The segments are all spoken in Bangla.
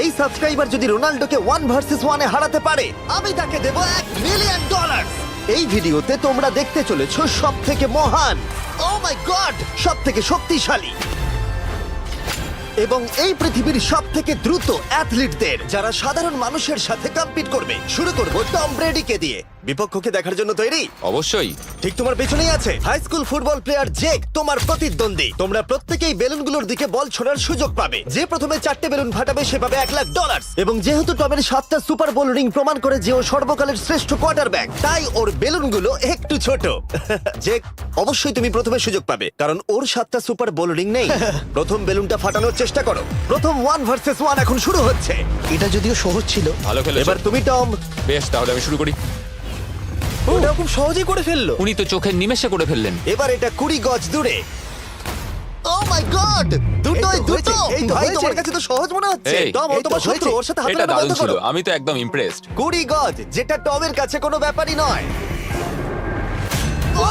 এই সাবস্ক্রাইবার যদি রোনাল্ডোকে 1 ভার্সেস 1 এ হারাতে পারে আমি তাকে দেব $1 মিলিয়ন। এই ভিডিওতে তোমরা দেখতে চলেছো সবথেকে মহান, ও মাই গড, সবথেকে শক্তিশালী এবং এই পৃথিবীর সবথেকে দ্রুত অ্যাথলিটদের যারা সাধারণ মানুষের সাথে কম্পিট করবে। শুরু করব টম ব্রেডিকে দিয়ে। বিপক্ষকে দেখার জন্য তৈরি? অবশ্যই। ঠিক তোমার পেছনেই আছে high school football player Jake, তোমার প্রতিদ্বন্দ্বী। তোমরা প্রত্যেকেই বেলুনগুলোর দিকে বল ছোড়ার সুযোগ পাবে। যে প্রথমে 4টে বেলুন ফাটাবে সে পাবে $1,00,000। এবং যেহেতু টমের 7টা সুপার বোল রিং প্রমাণ করে যে ও সর্বকালের শ্রেষ্ঠ কোয়ার্টারব্যাক, তাই ওর বেলুনগুলো একটু ছোট। জেক, অবশ্যই তুমি প্রথমে সুযোগ পাবে কারণ ওর 7টা সুপার বোল রিং নেই। প্রথম বেলুনটা ফাটানোর চেষ্টা করো। প্রথম 1 ভার্সেস 1 এখন শুরু হচ্ছে। এটা যদিও সহজ ছিল। ভালো খেলেছো। এবার তুমি টম। বেশ, তাহলে আমি শুরু করি। ওটা খুব সহজেই করে ফেললো। উনি তো চোখের নিমেষে করে ফেললেন। এবার এটা 20 গজ দূরে। ও মাই গড, দুটোই এই তো দুটো। হয়েছে, এই তো ভাই হয়েছে। তোমার কাছে তো সহজ মনে হচ্ছে। এই, টম, ও এই তো তোমার শত্রু, হয়েছে। ওর সাথে হাত এটা মেলানো দারুণ বন্ধ ছিল, করো। আমি তো একদম ইমপ্রেসড। 20 গজ, যেটা টমের কাছে কোনো ব্যাপারই নয়। ও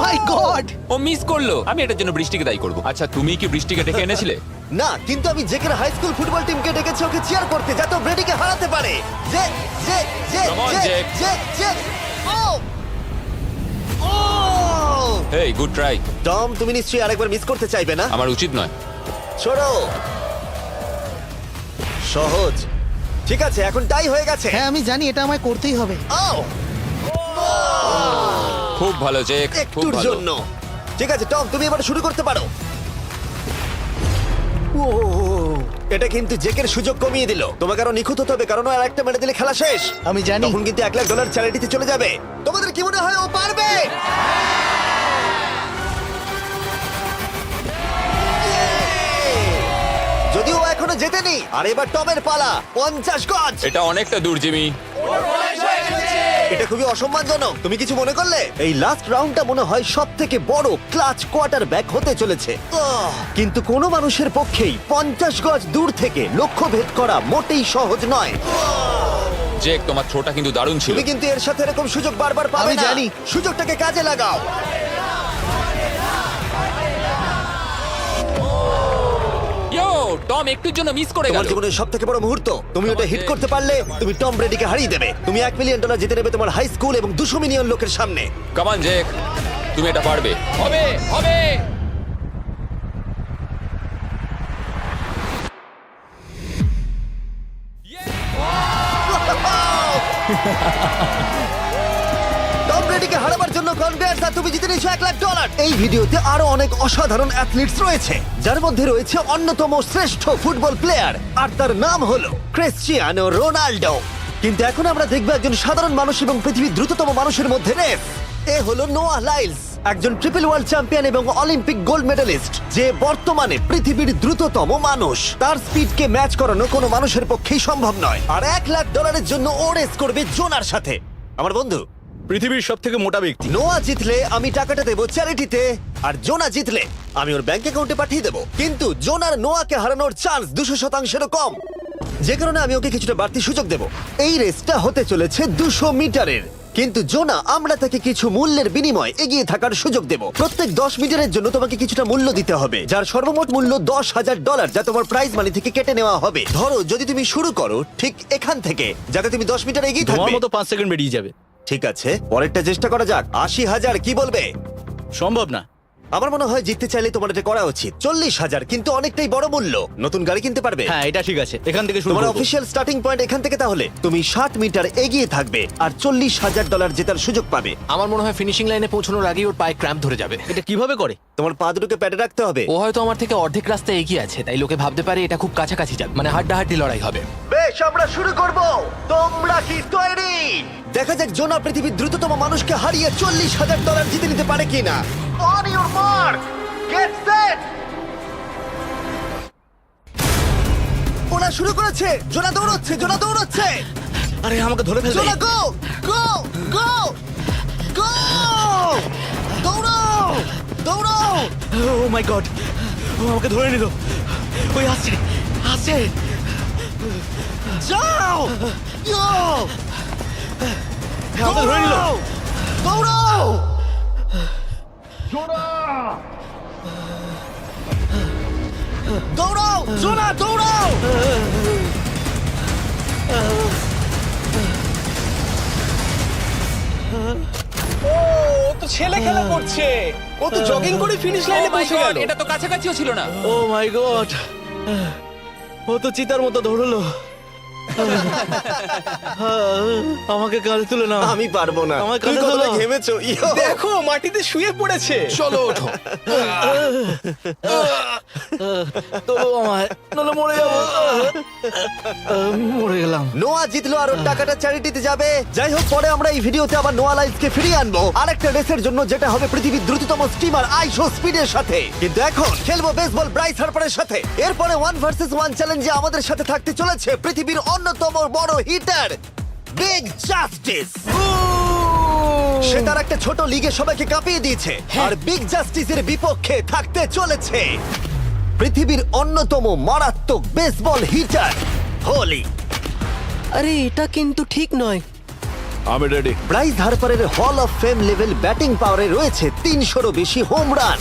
মাই গড! ও মিস করলো। আমি এটার জন্য বৃষ্টিকে দায়ী করব। আচ্ছা, তুমি কি বৃষ্টিকে ডেকে এনেছিলে? না, কিন্তু আমি জেকের হাই স্কুল ফুটবল টিমকে ডেকেছি ওকে চিয়ার করতে যাতে ও ব্রেডিকে হারাতে পারে। যে যে যে Come on, যে Jake. যে যে ও ও হেই, গুড ট্রাই। টম, তুমি নিশ্চয়ই আরেকবার মিস করতে চাইবে না? আমার উচিত নয়। ছোড়ো। সহজ। ঠিক আছে, এখন টাই হয়ে গেছে। হ্যাঁ, আমি জানি এটা আমায় করতেই হবে। ও খুব ভালো জেক, খুব একটুর ভালো। জন্য। ঠিক আছে টম, তুমি এবার শুরু করতে পারো। ও, এটা কিন্তু জেকের সুযোগ কমিয়ে দিল। তোমাকে আরো নিখুঁত হতে হবে কারণ আর একটা মেরে দিলে খেলা শেষ। আমি জানি। তখন কিন্তু $1,00,000 চ্যারিটিতে চলে যাবে। তোমাদের কি মনে হয় ও পারবে? যদিও ও এখনো জেতেনি। আর এবার টমের পালা। 50 গজ। এটা অনেকটা দূর, জিমি। এটা খুবই অসম্মানজনক। তুমি কিছু মনে করলে? এই লাস্ট রাউন্ডটা মনে হয় সবথেকে বড় ক্লাচ কোয়ার্টারব্যাক হতে চলেছে। কিন্তু কোনো মানুষের পক্ষেই 50 গজ দূর থেকে লক্ষ্য ভেদ করা মোটেই সহজ নয়। জেক, তোমার থ্রোটা কিন্তু দারুণ ছিল। তুমি কিন্তু এর সাথে এরকম সুযোগ বারবার পাবে আমি না। জানি। সুযোগটাকে কাজে লাগাও। ইয়ো, টম একটুর জন্য মিস করে তোমার গেল। জীবনের সবথেকে বড় মুহূর্ত। তুমি ওটা হিট করতে পারলে তুমি টম ব্রেডিকে হারিয়ে দেবে। তুমি $1 মিলিয়ন জিতে নেবে তোমার হাই স্কুল এবং 200 মিলিয়ন লোকের সামনে। কাম অন জেক, তুমি এটা পারবে। হবে, হবে। টম ব্রেডিকে হারাবার জন্য কনগ্রেটস, আর তুমি জিতে নিয়েছো $1,00,000। এই ভিডিওতে আরো অনেক অসাধারণ অ্যাথলিটস রয়েছে যার মধ্যে রয়েছে অন্যতম শ্রেষ্ঠ ফুটবল প্লেয়ার আর তার নাম হলো ক্রিশ্চিয়ানো রোনাল্ডো। কিন্তু এখন আমরা দেখব একজন সাধারণ মানুষ এবং পৃথিবীর দ্রুততম মানুষের মধ্যে রেস। এ হলো নোয়াহ লাইলস, একজন ট্রিপল ওয়ার্ল্ড চ্যাম্পিয়ন এবং অলিম্পিক গোল্ড মেডালিস্ট, যে বর্তমানে পৃথিবীর দ্রুততম মানুষ। তার স্পিডকে ম্যাচ করানো কোনো মানুষের পক্ষেই সম্ভব নয়। আর $1,00,000 জন্য ও রেস করবে জোনার সাথে, আমার বন্ধু। পৃথিবীর সব থেকে মোটা ব্যক্তি। নোয়া জিতলে আমি টাকাটা দেবো চ্যারিটিতে, আর জোনা জিতলে আমি ওর ব্যাংক অ্যাকাউন্টে পাঠিয়ে দেবো। কিন্তু জোনার নোয়াকে হারানোর চান্স 200%-এরও কম, যে কারণে আমি ওকে কিছুটা বাড়তি সুযোগ দেবো। এই রেসটা হতে চলেছে 200 মিটারের, কিন্তু জোনা আমরা তাকে কিছু মূল্যের বিনিময়ে এগিয়ে থাকার সুযোগ দেব। প্রত্যেক 10 মিটারের জন্য তোমাকে কিছুটা মূল্য দিতে হবে, যার সর্বমোট মূল্য $10,000, যা তোমার প্রাইজ মানি থেকে কেটে নেওয়া হবে। ধরো যদি তুমি শুরু করো ঠিক এখান থেকে, যাতে তুমি 10 মিটার এগিয়ে তোমার থাকবে। মতো 5 সেকেন্ড বেরিয়ে যাবে। ঠিক আছে, পরেরটা চেষ্টা করা যাক। 80,000, কি বলবে? সম্ভব না। আমার মনে হয় জিততে চাইলে তোমার এটা করা উচিত। 40,000 কিন্তু অনেকটাই বড় মূল্য। নতুন গাড়ি কিনতে পারবে। হ্যাঁ, এটা ঠিক আছে, এখান থেকে শুরু তোমার করব। অফিসিয়াল স্টার্টিং পয়েন্ট এখান থেকে। তাহলে তুমি 60 মিটার এগিয়ে থাকবে আর $40,000 জেতার সুযোগ পাবে। আমার মনে হয় ফিনিশিং লাইনে পৌঁছানোর আগেই ওর পায়ে ক্র্যাম্প ধরে যাবে। এটা কিভাবে করে? তোমার পা দুটোকে প্যাডে রাখতে হবে। ও হয়তো আমার থেকে অর্ধেক রাস্তা এগিয়ে আছে, তাই লোকে ভাবতে পারে এটা খুব কাছাকাছি যাবে, মানে হাড্ডাহাড্ডি লড়াই হবে। বেশ, আমরা শুরু করব। তোমরা কি তৈরি? দেখা যাক জোনা পৃথিবীর দ্রুততম মানুষকে হারিয়ে $40,000 জিতে নিতে পারে কিনা। On your mark, get set. ওরা শুরু করেছে। জোনা দৌড়চ্ছে, জোনা দৌড়চ্ছে। আরে আমাকে ধরে ফেলবে। জোনা গো গো গো গো! দৌড়াও দৌড়াও! ও মাই গড, ও আমাকে ধরে নিল। ওই আসছে, আসছে। যাও! ইয়ো! আমাকে ধরে নিল। দৌড়াও! দৌড়াও! জোনা দৌড়াও! করছে ও তো জগিং করে ফিনিশ লাইনে Oh my পৌঁছে God, গেল এটা তো কাছাকাছিও ছিল না। ও মাই গড ও তো চিতার মতো ধরলো আমাকে কাঁধে তুলে না আমি পারবো না। আমার তুমি কাঁধে কতটা তোলো। ঘেমেছো ইয়ো। দেখো মাটিতে শুয়ে পড়েছে চলো ওঠো। তো আমায় নলে মরে যাবো মরে গেলাম নোয়া জিতলো আর ওর টাকাটা চ্যারিটিতে যাবে। যাই হোক, পরে আমরা এই ভিডিওতে আবার নোয়া লাইফকে ফিরিয়ে আনবো আরেকটা রেসের জন্য, যেটা হবে পৃথিবীর দ্রুততম স্টিমার আইশো স্পিডের সাথে। কিন্তু এখন খেলবো বেসবল ব্রাইস হার্পারের সাথে। এরপরে 1 ভার্সেস 1 চ্যালেঞ্জে আমাদের সাথে থাকতে চলেছে পৃথিবীর অন্যতম বড় হিটার বিগ জাস্টিস। সে তার একটা ছোট লিগে সবাইকে কাঁপিয়ে দিয়েছে, আর বিগ জাস্টিসের বিপক্ষে থাকতে চলেছে পৃথিবীর অন্যতম মারাত্মক বেসবল হিটার হোলি। আরে এটা কিন্তু ঠিক নয়। আমি ready. Bryce হার্পারের hall of fame level batting পাওয়ারে রয়েছে 300-রও বেশি হোম রান,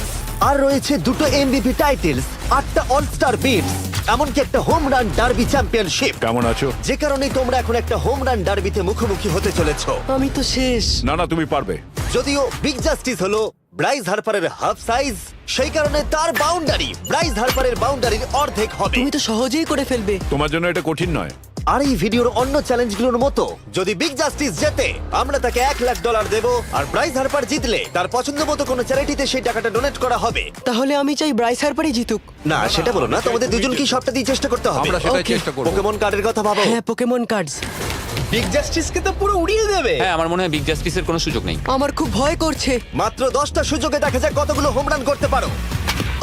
আর রয়েছে 2টো এমভিপি টাইটেলস, 8টা অলস্টার বিটস, এমনকি একটা হোম রান ডার্বি চ্যাম্পিয়নশিপ। কেমন আছো? যে কারণে তোমরা এখন একটা হোম রান ডার্বিতে মুখোমুখি হতে চলেছো। আমি তো শেষ। না না, তুমি পারবে। যদিও বিগ জাস্টিস হলো ব্রাইস হার্পারের হাফ সাইজ, সেই কারণে তার বাউন্ডারি ব্রাইস হার্পারের বাউন্ডারির অর্ধেক হবে। তুমি তো সহজেই করে ফেলবে। তোমার জন্য এটা কঠিন নয়। আর এই ভিডিওর অন্য চ্যালেঞ্জগুলোর মতো যদি বিগ জাস্টিস জেতে আমরা তাকে $1,00,000 দেব, আর ব্রাইস হার্পার জিতলে তার পছন্দ মতো কোনো চ্যারিটিতে সেই টাকাটা ডোনেট করা হবে। তাহলে আমি চাই ব্রাইস হার্পারই জিতুক। না, সেটা বলো না, তোমাদের দুজনকেই সবটা দিয়ে চেষ্টা করতে হবে। আমরা সেটাই Okay. চেষ্টা করব। পোকেমন কার্ডের কথা ভাবো। হ্যাঁ, পোকেমন কার্ডস। বিগ জাস্টিসকে তো পুরো উড়িয়ে দেবে হ্যাঁ, আমার মনে হয় বিগ জাস্টিসের কোনো সুযোগ নেই। আমার খুব ভয় করছে। মাত্র 10টা সুযোগে দেখা যাক কতগুলো হোম রান করতে পারো।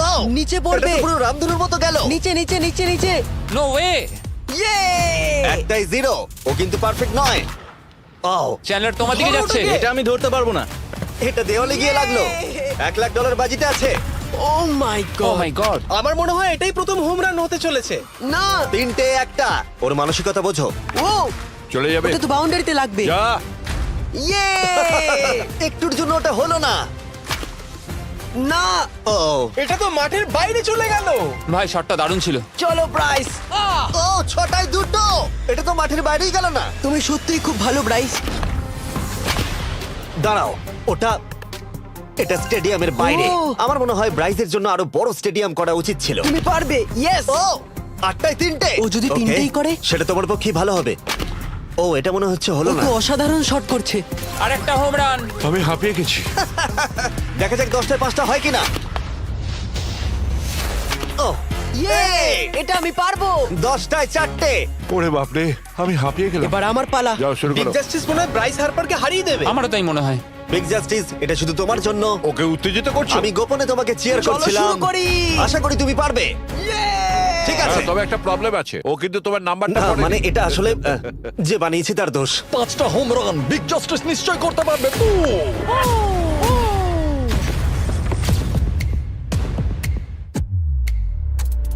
Oh, নিচে এটা পড়বে। তো পুরো রামধনুর মতো গেল। নিচে নিচে নিচে নিচে। No way. ইয়ে! একটাই জিরো, ও কিন্তু পারফেক্ট নয়। ও, চ্যানেলার তোমার দিকে যাচ্ছে। এটা আমি ধরতে পারবো না এটা দেওয়ালে গিয়ে লাগলো। $1,00,000 বাজিতে আছে। ও মাই ও গড। মাই গড। আমার মনে হয় এটাই প্রথম হোম রান হতে চলেছে না। 3টে একটা। ওর মানসিকতা বোঝো। ও, চলে যাবে। ওটা তো বাউন্ডারিতে লাগবে। যা। ইয়ে! একটুর জন্য ওটা হলো না। না। ও, এটা তো মাঠের বাইরে চলে গেল ভাই, শটটা দারুণ ছিল। চলো ব্রাইস। ও 6টায় 2টো। এটা তো মাঠের বাইরেই গেল না। তুমি সত্যিই খুব ভালো ব্রাইস। দাঁড়াও, এটা স্টেডিয়ামের বাইরে। ও। আমার মনে হয় ব্রাইজের জন্য আরো বড় স্টেডিয়াম করা উচিত ছিল। তুমি পারবে। ইয়েস। ও 8টায় 3টে। ও যদি Okay, তিনটেই করে? সেটা তোমার পক্ষে ভালো হবে। ও, এটা মনে হচ্ছে ও হলো না। তো অসাধারণ শট করছে। আরেকটা হোম রান। আমি হাঁপিয়ে গেছি। দেখা যাক 10টায় 5টা হয় কিনা। ও, ইয়ে! এটা আমি পারবো। 10টায় 4টে। ওরে বাপরে, আমি হাঁপিয়ে গেলাম। এবার আমার পালা। যাও শুরু বিগ করো। জাস্টিস মনে হয় ব্রাইস হার্পারকে হারিয়ে দেবে আমারও তাই মনে হয়। বিগ জাস্টিস, এটা শুধু তোমার জন্য। ওকে উত্তেজিত করছো? আমি গোপনে তোমাকে চিয়ার চলো করছিলাম। শুরু করি। আশা করি তুমি পারবে। ঠিক আছে। হ্যাঁ, তবে একটা প্রবলেম আছে। ও কিন্তু তোমার নাম্বারটা না, পড়েনি। মানে এটা আসলে যে বানিয়েছে তার দোষ। 5টা হোম রান বিগ জাস্টিস নিশ্চয় করতে পারবে।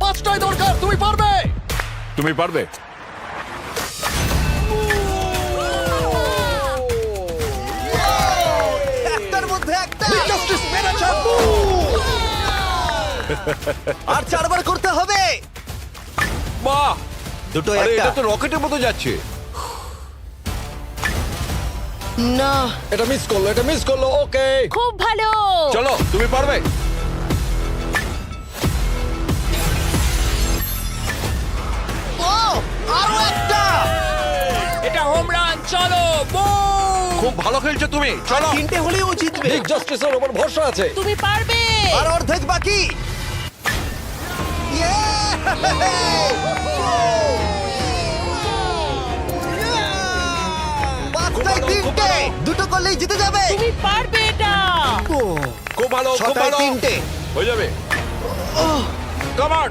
পাঁচটাই দরকার, তুমি পারবে। তুমি পারবে। একটার মধ্যে একটা। বিগ জাস্টিস মেরেছে। আর 4বার করতে হবে। বাহ! দুটো আরে একটা। এটা তো রকেটের মতো যাচ্ছে। না। এটা মিস করলো, এটা মিস করলো। ওকে, খুব ভালো। চলো, তুমি পারবে। ও, আরো একটা। এটা হোম রান। চলো, বুম। খুব ভালো খেলছো তুমি। চলো। 3টে হলেই ও জিতবে বিগ জাস্টিসের উপর ভরসা আছে। তুমি পারবে। আর অর্ধেক বাকি। পাঁচটায় 3টে। দুটো করলেই জিতে যাবে। তুমি পারবে এটা। খুব ভালো, খুব 6টায় ভালো। 3টে। হয়ে যাবে। কাম অন,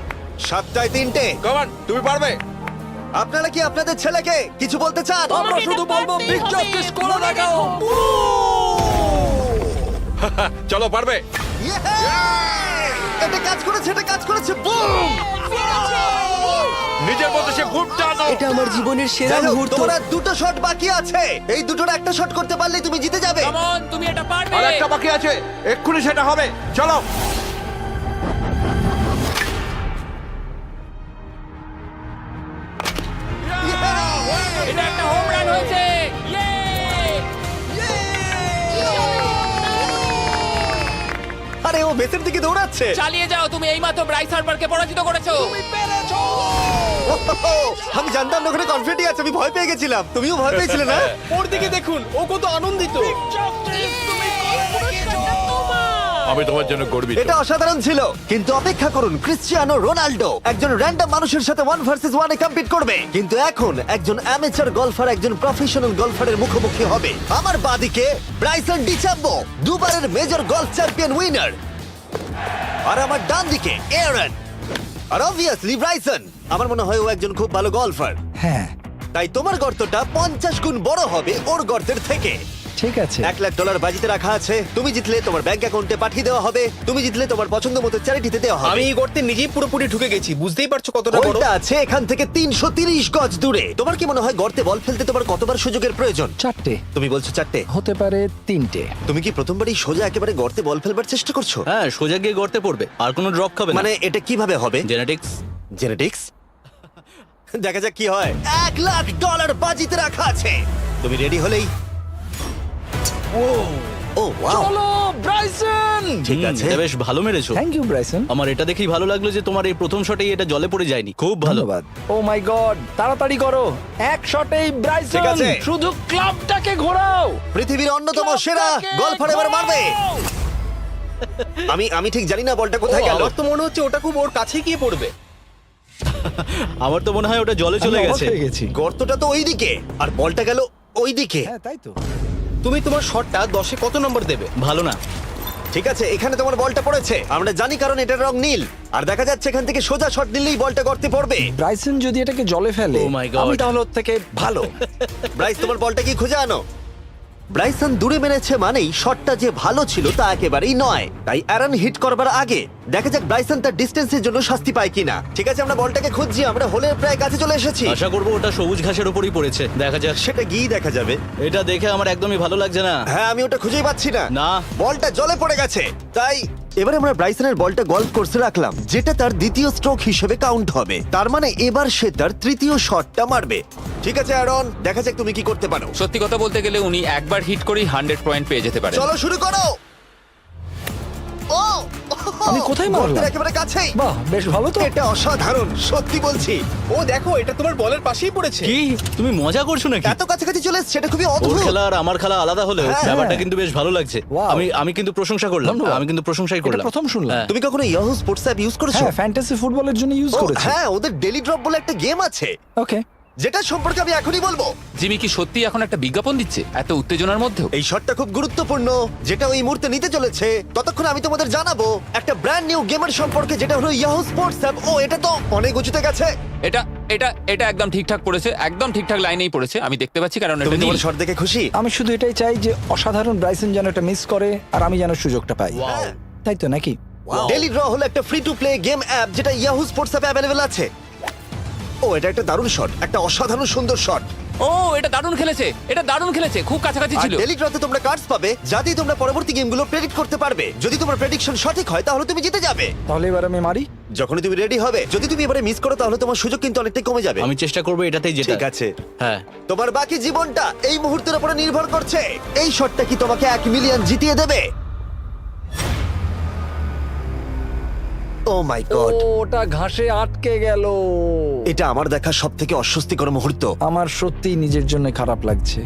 7টায় 3টে। কাম অন, তুমি পারবে। আপনারা কি আপনাদের ছেলেকে কিছু বলতে চান? আমরা তোমাকে শুধু এটা বলবো পারতেই বিগ হবে। জাস্টিস করে মনে দেখাও। রেখো। চলো, পারবে। Yeah! এটা কাজ করেছে, এটা কাজ করেছে। বুম! নিজের মতো সে খুব টানো। এটা আমার জীবনের সেরা যাই হোক, মুহূর্ত। তোমার আর 2টো শট বাকি আছে। এই দুটোর একটা শট করতে পারলেই তুমি জিতে যাবে। কাম অন, তুমি এটা পারবে। আর একটা বাকি আছে, এক্ষুনি সেটা হবে। চলো। এটা একটা হোম রান হয়েছে। ইয়ে! বেসের দিকে দৌড়াচ্ছে। চালিয়ে যাও, তুমি এইমাত্র ব্রাইস হার্বারকে পরাজিত করেছো। আমি জানতাম না ওখানে কনফিডেন্ট আছে, আমি ভয় পেয়ে গেছিলাম। তুমিও ভয় পেয়েছিলে না? ওর দিকে দেখুন, ও কত আনন্দিত। আমি তোমার জন্য গর্বিত। এটা অসাধারণ ছিল, কিন্তু অপেক্ষা করুন, ক্রিশ্চিয়ানো রোনাল্ডো একজন র্যান্ডম মানুষের সাথে 1 ভার্সেস 1 এ কম্পিট করবে, কিন্তু এখন একজন অ্যামেচার গলফার একজন প্রফেশনাল গলফারের মুখোমুখি হবে। আমার বাদিকে ব্রাইসন ডিচাম্বো, দুবারের মেজর গলফ চ্যাম্পিয়ন উইনার, আর আমার ডান দিকে এরন। আর অবভিয়াসলি ব্রাইসন, আমার মনে হয় ও একজন খুব ভালো গলফার। হ্যাঁ তাই তোমার গর্তটা 50 গুণ বড় হবে ওর গর্তের থেকে। ঠিক আছে। $1,00,000 বাজিতে রাখা আছে। তুমি জিতলে তোমার ব্যাংক অ্যাকাউন্টে পাঠিয়ে দেওয়া হবে, তুমি জিতলে তোমার পছন্দ মতো চ্যারিটিতে দেওয়া হবে। আমি এই গর্তে নিজেই পুরোপুরি ঢুকে গেছি, বুঝতেই পারছো কতটা বড়। ওইটা আছে এখান থেকে 330 গজ দূরে। তোমার কি মনে হয় গর্তে বল ফেলতে তোমার কতবার সুযোগের প্রয়োজন? 4টে তুমি বলছো 4টে, হতে পারে 3টে। তুমি কি প্রথমবারই সোজা একেবারে গর্তে বল ফেলবার চেষ্টা করছো? হ্যাঁ, সোজা গিয়ে গর্তে পড়বে, আর কোনো ড্রপ খাবে না। মানে এটা কিভাবে হবে? জেনেটিক্স। জেনেটিক্স? দেখা যাক কি হয়। $1,00,000 বাজিতে রাখা আছে। তুমি রেডি হলেই ও ওয়াও, চলো ব্রাইসন। ঠিক আছে। এটা বেশ ভালো মেরেছো। Thank you Bryson. আমার এটা দেখেই ভালো লাগলো যে তোমার এই প্রথম শটেই এটা জলে পড়ে যায়নি। খুব ভালো। ধন্যবাদ। ও মাই গড, তাড়াতাড়ি করো, এক শটেই ব্রাইসন। ঠিক আছে। শুধু ক্লাবটাকে ঘোরাও। পৃথিবীর অন্যতম সেরা গলফার এবার মারবে। আমি ঠিক জানি না বলটা কোথায় গেল। আমার তো মনে হচ্ছে ওটা খুব ওর কাছে গিয়ে পড়বে। আমার তো মনে হয় ওটা জলে চলে আমি অবাক গেছে। হয়ে গেছি। গর্তটা তো ওইদিকে আর বলটা গেল ওইদিকে। হ্যাঁ তাই তো। তুমি তোমার শটটা 10-এ কত নম্বর দেবে? ভালো না। ঠিক আছে, এখানে তোমার বলটা পড়েছে, আমরা জানি কারণ এটার রং নীল। আর দেখা যাচ্ছে এখান থেকে সোজা শট নিলেই বলটা গর্তে পড়বে। ব্রাইসন যদি এটাকে জলে ফেলে, Oh my God. আমি তাহলে ওর থেকে ভালো। ব্রাইস, তোমার বলটা কি খুঁজে আনো। ব্রাইসন দূরে মেরেছে মানেই শটটা যে ভালো ছিল তা একেবারেই নয়। তাই অ্যারন হিট করবার আগে দেখা যাক ব্রাইসন তার ডিস্টেন্সের জন্য শাস্তি পায় কিনা। ঠিক আছে, আমরা বলটাকে খুঁজছি, আমরা হোলের প্রায় কাছে চলে এসেছি। আশা করবো ওটা সবুজ ঘাসের উপরই পড়েছে। দেখা যাক। সেটা গিয়ে দেখা যাবে। এটা দেখে আমার একদমই ভালো লাগছে না। হ্যাঁ, আমি ওটা খুঁজেই পাচ্ছি না। না। বলটা জলে পড়ে গেছে। তাই এবারে আমরা ব্রাইসনের বলটা গলফ কোর্সে রাখলাম, যেটা তার দ্বিতীয় স্ট্রোক হিসেবে কাউন্ট হবে। তার মানে এবার সে তার তৃতীয় শটটা মারবে। ঠিক আছে অ্যারন, দেখা যাক তুমি কি করতে পারো। সত্যি কথা বলতে গেলে উনি একবার হিট করেই 100 পয়েন্ট পেয়ে যেতে পারেন। চলো শুরু করো। ও আমি কোথায় মারলাম? গর্তের একেবারে কাছেই। বাহ, বেশ ভালো তো। এটা অসাধারণ, সত্যি বলছি। ও দেখো, এটা তোমার বলের পাশেই পড়েছে। কি তুমি মজা করছো নাকি? এত কাছাকাছি চলে এসেছে, সেটা খুবই ওর অদ্ভুত। খেলা আর আমার খেলা আলাদা হলেও হ্যাঁ। ব্যাপারটা কিন্তু বেশ ভালো লাগছে। Wow. আমি কিন্তু প্রশংসা করলাম। ধন্যবাদ। আমি কিন্তু প্রশংসাই এটা করলাম। প্রথম শুনলাম। হ্যাঁ। তুমি কখনো ইয়াহু স্পোর্টস অ্যাপ ইউজ করেছো? হ্যাঁ, ফ্যান্টাসি ফুটবলের জন্য ইউজ ও, করেছি। হ্যাঁ, ওদের ডেলি ড্রপ বলে একটা গেম আছে, ওকে। যেটা সম্পর্কে আমি এখনই বলবো। জিমি কি সত্যি এখন একটা বিজ্ঞাপন দিচ্ছে এত উত্তেজনার মধ্যেও? এই শটটা খুব গুরুত্বপূর্ণ, যেটা ওই মুহূর্তে নিতে চলেছে। ততক্ষণ আমি তোমাদের জানাবো একটা ব্র্যান্ড নিউ গেমের সম্পর্কে, যেটা হলো ইয়াহু স্পোর্টস অ্যাপ। ও, এটা তো অনেক উঁচুতে গেছে। এটা এটা এটা একদম ঠিকঠাক পড়েছে, একদম ঠিকঠাক লাইনেই পড়েছে। আমি দেখতে পাচ্ছি কারণ এটা তুমি নীল। তোমার শট দেখে খুশি? আমি শুধু এটাই চাই যে অসাধারণ ব্রাইসন যেন এটা মিস করে আর আমি যেন সুযোগটা পাই। হ্যাঁ। তাই তো নাকি? ডেলি ড্র হলো একটা free to play game app, যেটা ইয়াহু স্পোর্টস অ্যাপে অ্যাভেলেবল আছে। ও, এটা একটা দারুণ শট, একটা অসাধারণ সুন্দর শট। ও, এটা দারুণ খেলেছে, এটা দারুণ খেলেছে, খুব কাছাকাছি আর ছিল। ডেলি ড্রতে তোমরা কার্ডস পাবে, যাতে তোমরা পরবর্তী গেমগুলো প্রেডিক্ট করতে পারবে। যদি তোমার প্রেডিকশন সঠিক হয় তাহলে তুমি জিতে যাবে। তাহলে এবার আমি মারি। যখনই তুমি রেডি হবে, যদি তুমি এবারে মিস করো তাহলে তোমার সুযোগ কিন্তু অনেকটাই কমে যাবে। আমি চেষ্টা করবো এটাতেই যেটা। ঠিক আছে, হ্যাঁ। তোমার বাকি জীবনটা এই মুহূর্তের উপরে নির্ভর করছে। এই শটটা কি তোমাকে 1 মিলিয়ন জিতিয়ে দেবে? ও মাই গড, ওটা ঘাসে আটকে গেল। এটা আমার দেখা সবথেকে অস্বস্তিকর মুহূর্ত। আমার সত্যি নিজের জন্য খারাপ লাগছে।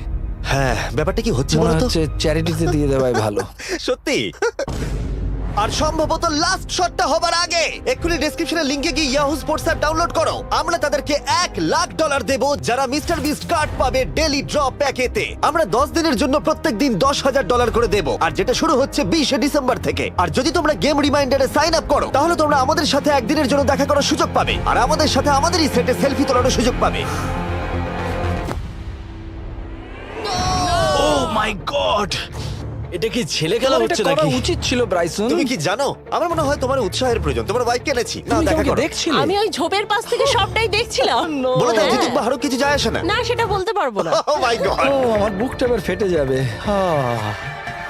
হ্যাঁ, ব্যাপারটা কি হচ্ছে মনে বলো তো? হচ্ছে চ্যারিটিতে দিয়ে দেওয়াই ভালো। সত্যি। আর সম্ভবত লাস্ট শটটা হবার আগে এক্ষুনি ডেসক্রিপশনের লিংকে গিয়ে ইয়াহু স্পোর্টস অ্যাপ ডাউনলোড করো। আমরা তাদেরকে $1,00,000 দেব যারা মিস্টার বিস্ট কার্ড পাবে ডেলি ড্র প্যাকেতে। আমরা 10 দিনের জন্য প্রত্যেক দিন $10,000 করে দেব, আর যেটা শুরু হচ্ছে 20 ডিসেম্বর থেকে। আর যদি তোমরা গেম রিমাইন্ডারে সাইন আপ করো, তাহলে তোমরা আমাদের সাথে একদিনের জন্য দেখা করার সুযোগ পাবে, আর আমাদের সাথে আমাদেরই সেটে সেলফি তোলার সুযোগ পাবে। ও মাই গড, এটা কি ছেলে খেলা তোমার এটা হচ্ছে করা নাকি? উচিত ছিল ব্রাইসন। তুমি কি জানো, আমার মনে হয় তোমার উৎসাহের প্রয়োজন। তোমার বাইক কিনেছি, না তুমি দেখা আমাকে করো। দেখছিলে? আমি ওই ঝোপের পাশ থেকে সবটাই দেখছিলাম। বলে দাও, হ্যাঁ। জিতুক বা হারুক কিছু যায় আসে না। না, সেটা বলতে পারবো না। ও মাই গড। ও, আমার বুকটা এবার ফেটে যাবে।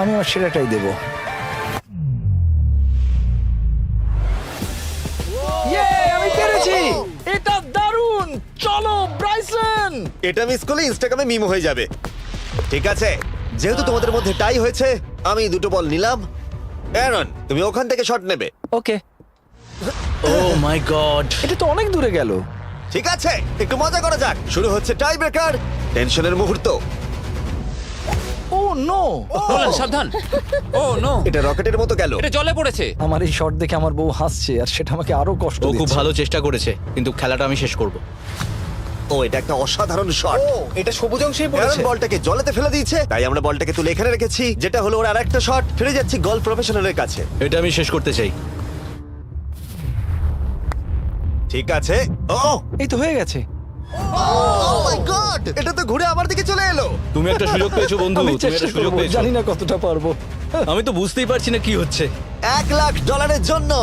আমি আমার সেরাটাই দেব। আমি পেরেছি। এটা দারুণ। চলো ব্রাইসন। এটা মিস করলে ইনস্টাগ্রামে মিম হয়ে যাবে। ঠিক আছে, যেহেতু তোমাদের মধ্যে টাই হয়েছে, আমি 2টো বল নিলাম অ্যারন, তুমি ওখান থেকে শট নেবে। ওকে, ও মাই গড। এটা তো অনেক দূরে গেল। ঠিক আছে, একটু মজা করা যাক। শুরু হচ্ছে টাই ব্রেকার, টেনশনের মুহূর্ত। ও নো, নোলান সাবধান। ও নো, এটা রকেটের মতো গেল। এটা জলে পড়েছে। আমার এই শট দেখে আমার বউ হাসছে আর সেটা আমাকে আরো কষ্ট ও খুব দিচ্ছে। ভালো চেষ্টা করেছে, কিন্তু খেলাটা আমি শেষ করব। ও, এটা একটা অসাধারণ শট। ও এটা সবুজ অংশেই অ্যারন পড়েছে। বলটাকে জলেতে ফেলে দিয়েছে, তাই আমরা বলটাকে তুলে এখানে রেখেছি, যেটা হলো ওর আরেকটা শট। ফিরে যাচ্ছি গলফ প্রফেশনালের কাছে। এটা আমি শেষ করতে চাই। ঠিক আছে। ও এই তো হয়ে গেছে। মাই গড, এটা তো ঘুরে আমার দিকে চলে এলো। তুমি একটা সুযোগ পেয়েছো বন্ধু, আমি তুমি চেষ্টা একটা সুযোগ করবো, পেয়েছো। জানি না কতটা পারবো। আমি তো বুঝতেই পারছি না কি হচ্ছে। $1,00,000 জন্য।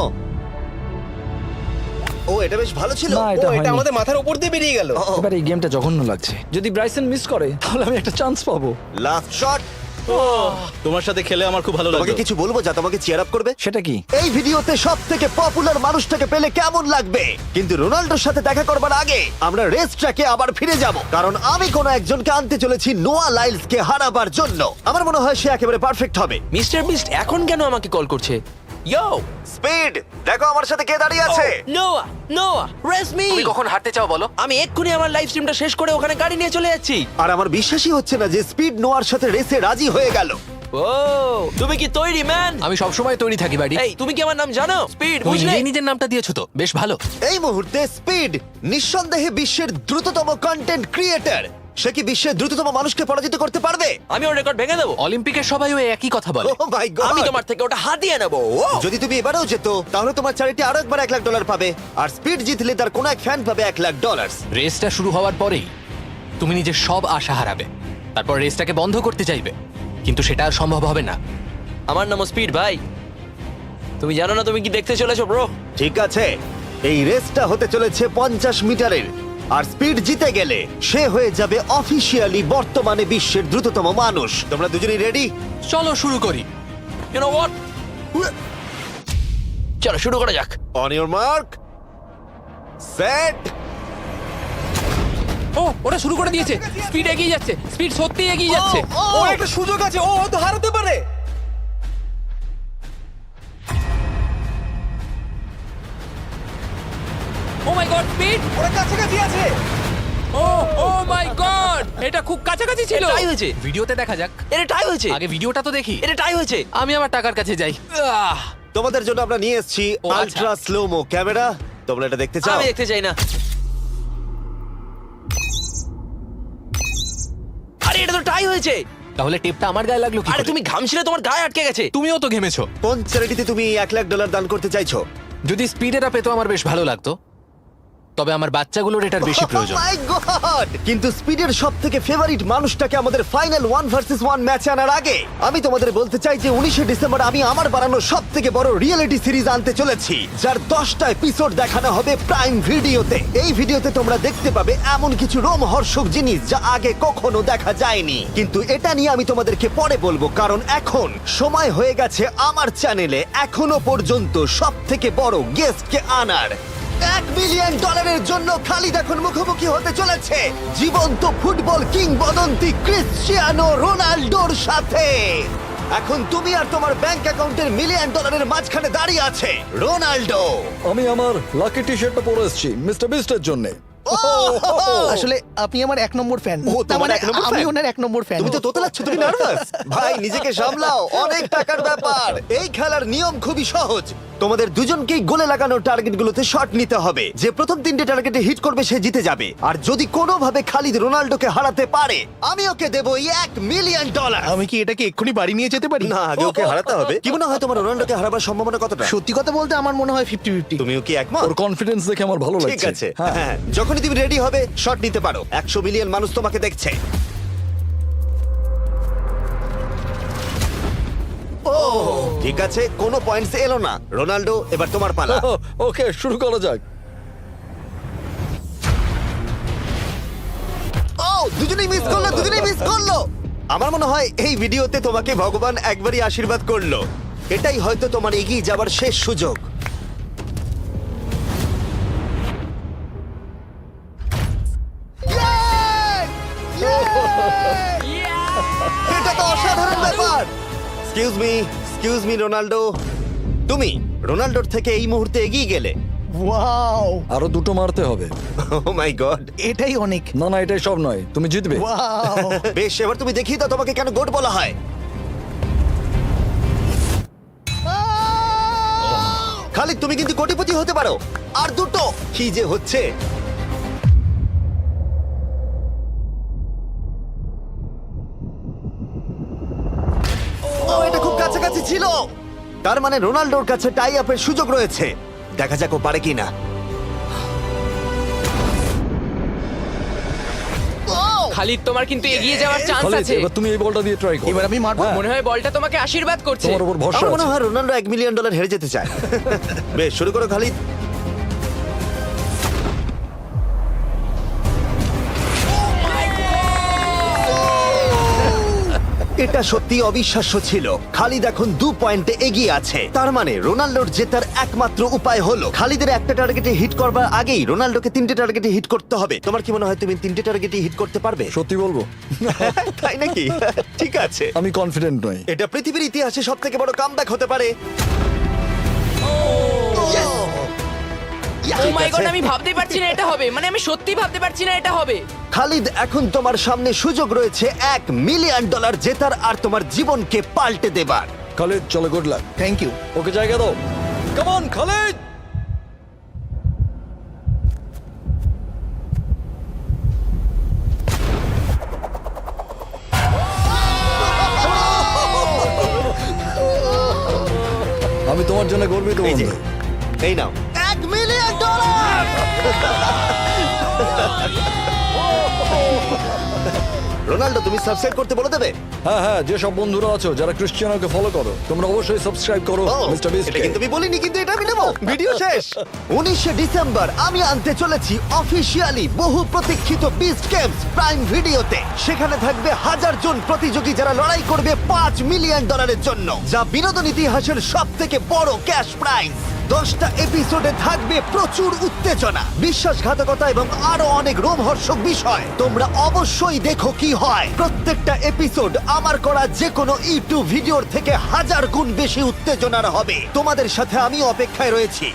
ও, এটা বেশ ভালো ছিল। না, ও এটা এটা হয়নি। আমাদের মাথার উপর দিয়ে বেরিয়ে গেল। ও, এবার এই গেমটা জঘন্য লাগছে। যদি ব্রাইসন মিস করে তাহলে আমি একটা চান্স পাবো। Last shot. তোমার সাথে খেলে আমার খুব ভালো তোমাকে লাগলো। কিছু বলবো যা তোমাকে চিয়ার আপ করবে? সেটা কি? এই ভিডিওতে সব থেকে পপুলার মানুষটাকে পেলে কেমন লাগবে? কিন্তু রোনাল্ডোর সাথে দেখা করবার আগে আমরা রেস ট্র্যাকে আবার ফিরে যাব, কারণ আমি কোনো একজনকে আনতে চলেছি নোয়া লাইলসকে হারাবার জন্য। আমার মনে হয় সে একেবারে পারফেক্ট হবে। মিস্টার বিস্ট এখন কেন আমাকে কল করছে? ইয়ো, স্পিড, দেখো আমার সাথে কে দাঁড়িয়ে আছে। নোয়া, নোয়া, রেস মি। তুমি কখন হাঁটতে চাও বলো? আমি এক্ষুনি আমার লাইভ স্ট্রিমটা শেষ করে ওখানে গাড়ি নিয়ে চলে যাচ্ছি। আর আমার বিশ্বাসই হচ্ছে না যে স্পিড নোয়ার সাথে রেসে রাজি হয়ে গেল। ও, তুমি কি তৈরি ম্যান? আমি সব সময় তৈরি থাকি বাড়ি। এই, তুমি কি আমার নাম জানো? স্পিড, তুমি বুঝলে? নিজেই নিজের নামটা দিয়েছো তো, বেশ ভালো। এই মুহূর্তে স্পিড নিঃসন্দেহে বিশ্বের দ্রুততম কন্টেন্ট ক্রিয়েটর। সে কি বিশ্বের দ্রুততম মানুষকে পরাজিত করতে পারবে? আমি ওর রেকর্ড ভেঙে দেবো। অলিম্পিকের সবাই ওই একই কথা বলে। Oh my God! আমি তোমার থেকে ওটা হাতিয়ে নেবো। যদি তুমি এবারেও যেত তাহলে তোমার চ্যারিটি আরো একবার $1,00,000 পাবে, আর স্পিড জিতলে তার কোনো এক ফ্যান পাবে $1,00,000। রেসটা শুরু হওয়ার পরেই তুমি নিজের সব আশা হারাবে, তারপর রেসটাকে বন্ধ করতে চাইবে, কিন্তু সেটা আর সম্ভব হবে না। আমার নাম স্পিড ভাই, তুমি জানো না তুমি কি দেখতে চলেছো ব্রো? ঠিক আছে, এই রেসটা হতে চলেছে 50 মিটারের, আর স্পিড জিতে গেলে সে হয়ে যাবে অফিসিয়ালি বর্তমানে বিশ্বের দ্রুততম মানুষ। তোমরা দুজনেই রেডি? চলো শুরু করি। ইউ নো হোয়াট, চলো শুরু করা যাক। On your mark, set. ও, ওটা শুরু করে দিয়েছে। স্পিড এগিয়ে যাচ্ছে, স্পিড সত্যি এগিয়ে যাচ্ছে। ও একটা সুযোগ আছে, ও হয়তো হারাতে পারে। ও মাই গড, স্পিড! ওরা কাছাকাছি আছে। ও, ও মাই গড, এটা খুব কাছাকাছি ছিল। টাই হয়েছে, ভিডিওতে দেখা যাক। এটা টাই হয়েছে, আগে ভিডিওটা তো দেখি। এটা টাই হয়েছে, আমি আমার টাকার কাছে যাই। তোমাদের জন্য আমরা নিয়ে এসেছি ও, আচ্ছা। Ultra slomo camera. তোমরা এটা দেখতে চাও? আমি দেখতে চাই না। আরে এটা তো টাই হয়েছে। তাহলে টেপটা আমার গায়ে লাগলো কি? আরে তুমি ঘামছিলে, তোমার গায়ে আটকে গেছে। তুমিও তো ঘেমেছো। কোন চ্যারিটিতে তুমি $1,00,000 দান করতে চাইছো? যদি স্পিড এটা পেতো আমার বেশ ভালো লাগতো, তবে আমার বাচ্চাগুলোর এটার বেশি প্রয়োজন। Oh my God! কিন্তু স্পিডের সবথেকে ফেভারিট মানুষটাকে আমাদের ফাইনাল 1 ভার্সেস 1 ম্যাচে আনার আগে আমি তোমাদের বলতে চাই যে 19শে ডিসেম্বর আমি আমার বানানো সবথেকে বড় রিয়েলিটি সিরিজ আনতে চলেছি, যার 10টা এপিসোড দেখানো হবে প্রাইম ভিডিওতে। এই ভিডিওতে তোমরা দেখতে পাবে এমন কিছু রোমহর্ষক জিনিস যা আগে কখনো দেখা যায়নি, কিন্তু এটা নিয়ে আমি তোমাদেরকে পরে বলবো, কারণ এখন সময় হয়ে গেছে আমার চ্যানেলে এখনো পর্যন্ত সবথেকে বড় গেস্টকে আনার। $1 মিলিয়ন জন্য খালিদ এখন মুখোমুখি হতে চলেছে জীবন্ত ফুটবল কিংবদন্তি ক্রিশ্চিয়ানো রোনাল্ডোর সাথে। এখন তুমি আর তোমার ব্যাংক অ্যাকাউন্টের $1 মিলিয়ন মাঝখানে দাঁড়িয়ে আছে রোনাল্ডো। আমি আমার লাকি টি শার্টটা পরে এসেছি মিস্টার বিস্টের জন্য। আসলে আপনি আমার 1 নম্বর ফ্যান। ও, তোমার এক নম্বর আমি fan? ওনার 1 নম্বর ফ্যান। তুমি তো তোতলাচ্ছ, তুমি নার্ভাস? ভাই নিজেকে সামলাও, অনেক টাকার ব্যাপার। এই খেলার নিয়ম খুবই সহজ। তোমাদের দুজনকেই গোলে লাগানো টার্গেটগুলোতে শট নিতে হবে। যে প্রথম 3টে টার্গেটে হিট করবে সে জিতে যাবে, আর যদি কোনোভাবে খালিদ রোনাল্ডোকে হারাতে পারে আমি ওকে দেবো $1 মিলিয়ন। আমি কি এটাকে এক্ষুনি বাড়ি নিয়ে যেতে পারি? না, আগে ওকে হারাতে হবে। কি মনে হয় তোমার রোনাল্ডোকে হারাবার সম্ভাবনা কতটা? সত্যি কথা বলতে আমার মনে হয় 50-50। তুমিও কি একমত? ওর কনফিডেন্স দেখে আমার ভালো লাগছে। ঠিক আছে, হ্যাঁ, যখনই তুমি রেডি হবে শট নিতে পারো। 100 মিলিয়ন মানুষ তোমাকে দেখছে। ও ঠিক আছে, কোনো পয়েন্টস এলো না। রোনাল্ডো, এবার তোমার পালা। ওকে, শুরু করা যাক। ও, দুজনেই মিস করলো, দুজনেই মিস করলো। আমার মনে হয় এই ভিডিওতে তোমাকে ভগবান একবারই আশীর্বাদ করলো। এটাই হয়তো তোমার এগিয়ে যাবার শেষ সুযোগ। এটা তো অসাধারণ ব্যাপার। Excuse me, excuse me Ronaldo, তুমি রোনাল্ডোর থেকে এই মুহূর্তে এগিয়ে গেলে। ওয়াও, আরো দুটো মারতে হবে। ও মাই গড। এটাই অনেক। না না, এটাই সব নয়, তুমি জিতবে। ওয়াও, বেশ, এবার তুমি দেখিয়ে দাও তোমাকে কেন গোট বলা হয়। খালিদ, তুমি কিন্তু কোটিপতি হতে পারো। আর দুটো। কি যে হচ্ছে। ও, এটা খুব কাছাকাছি ছিল। তার মানে রোনাল্ডোর কাছে টাই আপের সুযোগ রয়েছে। দেখা যাক ও পারে কিনা। খালিদ, তোমার কিন্তু এগিয়ে যাওয়ার চান্স খালিদ, আছে। এবার তুমি এই বলটা দিয়ে ট্রাই করো। এবার আমি মারবো। হ্যাঁ, মনে হয় বলটা তোমাকে আশীর্বাদ করছে। তোমার উপর ভরসা আমার মনে আছে। হয় রোনাল্ডো $1 মিলিয়ন হেরে যেতে চায়। বেশ, শুরু করো খালিদ। এটা সত্যি অবিশ্বাস্য ছিল। খালিদ এখন 2 পয়েন্টে এগিয়ে আছে। তার মানে রোনাল্ডোর জেতার একমাত্র উপায় হলো খালিদের একটা টার্গেটে হিট করবার আগেই রোনাল্ডোকে 3টে টার্গেটে হিট করতে হবে। তোমার কি মনে হয় তুমি 3টে টার্গেটে হিট করতে পারবে? সত্যি বলবো, তাই নাকি? ঠিক আছে। আমি কনফিডেন্ট নই। এটা পৃথিবীর ইতিহাসে সবথেকে বড় কামব্যাক হতে পারে। ও মাই গড, আমি ভাবতে পারছি না এটা হবে। মানে আমি সত্যি ভাবতে পারছি না এটা হবে। খালিদ, এখন তোমার সামনে সুযোগ রয়েছে $1 মিলিয়ন জেতার আর তোমার জীবনকে পাল্টে দেবার। খালিদ, চলো, good luck. Thank you. Okay জায়গা দাও। Come on Khalid. আমি তোমার জন্য গর্বিত এই যে, বন্ধু। এই নাও $1 মিলিয়ন। রোনাল্ডো, তুমি সাবস্ক্রাইব করতে বলে দেবে? হ্যাঁ হ্যাঁ, যে সব বন্ধুরা আছো যারা ক্রিশ্চিয়ানোকে ফলো করো, তোমরা অবশ্যই সাবস্ক্রাইব করো ও, মিস্টার বিস্ট। এটা কিন্তু আমি বলিনি, কিন্তু এটা আমি নেবো। ভিডিও শেষ। 19শে ডিসেম্বর আমি আনতে চলেছি অফিসিয়ালি বহু প্রতীক্ষিত বিস্ট গেমস প্রাইম ভিডিওতে। সেখানে থাকবে 1000 জন প্রতিযোগী যারা লড়াই করবে $5 মিলিয়ন জন্য, যা বিনোদন ইতিহাসের সবথেকে বড় ক্যাশ প্রাইজ। 10টা এপিসোডে থাকবে প্রচুর উত্তেজনা, বিশ্বাসঘাতকতা এবং আরো অনেক রোমহর্ষক বিষয়। তোমরা অবশ্যই দেখো কি হয়। প্রত্যেকটা এপিসোড আমার করা যে কোনো ইউটিউব ভিডিওর থেকে 1000 গুণ বেশি উত্তেজনার হবে। তোমাদের সাথে আমি অপেক্ষায় রয়েছি।